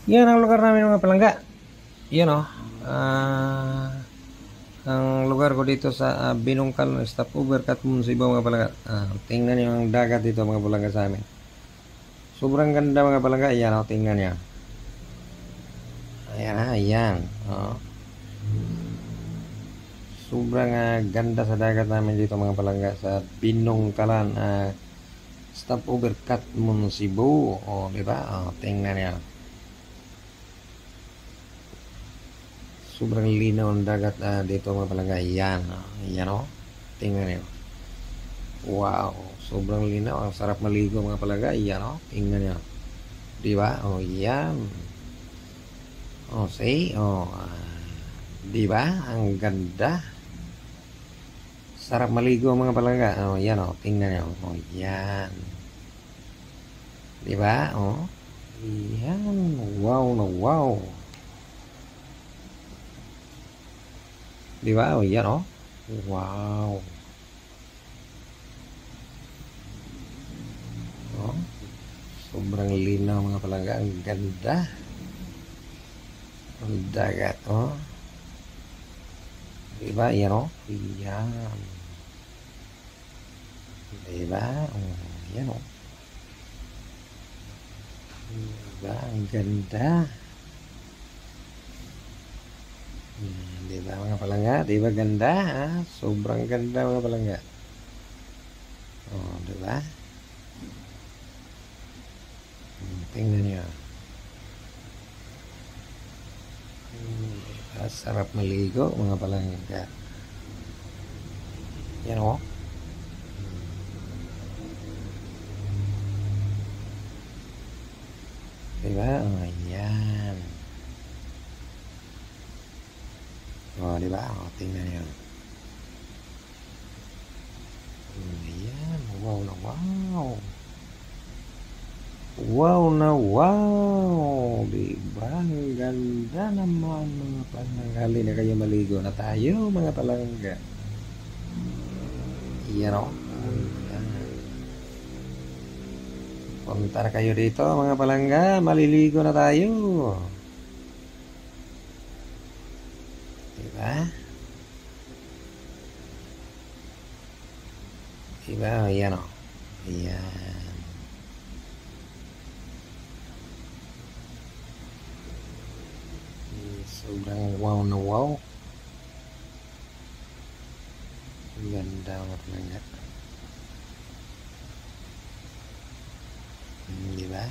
Yan ang lugar namin mga palangga. Yan o. Ah, ang lugar ko dito sa Binungkal, Stopover, Katmon, Cebu mga palangga. Tingnan niyo ang dagat dito mga palangga sa amin. Sobrang ganda mga palangga. Yan o, tingnan niyo. Ayan ayan. Oh. Sobrang ganda sa dagat namin dito mga palangga sa Binungkalan. Stopover, Katmon, Cebu. O, diba? O, tingnan niyo. Sobrang linaw ang dagat dito mga palangga. Yan. Yan o. Tingnan niyo. Wow. Sobrang linaw. Ang sarap maligo mga palangga. Yan o. Tingnan niyo. Diba? O yan. O see. O. Diba? Ang ganda. Sarap maligo mga palangga. O yan o. Tingnan niyo. O yan. Diba? O. Yan. Wow na wow. Diba? O yan o. Wow. O. Sobrang linaw mga palangga. Ang ganda. Ang dagat o. Diba? Yan o. Yan. Diba? O. Yan o. Diba? Ang ganda. Diba mga palangga? Diba ganda ha? Sobrang ganda mga palangga. Oh, diba? Tingnan nyo. Diba? Sarap maligo mga palangga. Yan o. Diba? Oh, yan. Oh, diba? Oh, tingnan nyo. Ayan. Wow na wow. Wow na wow. Diba? Ang ganda naman mga palangga. Hali na kayo maligo na tayo mga palangga. Yan o. Ayan. Punta na kayo dito mga palangga. Maliligo na tayo. Diba? Diba? Ayan o. Ayan. Sobrang wow na wow. Ang ganda mga palangga. Diba?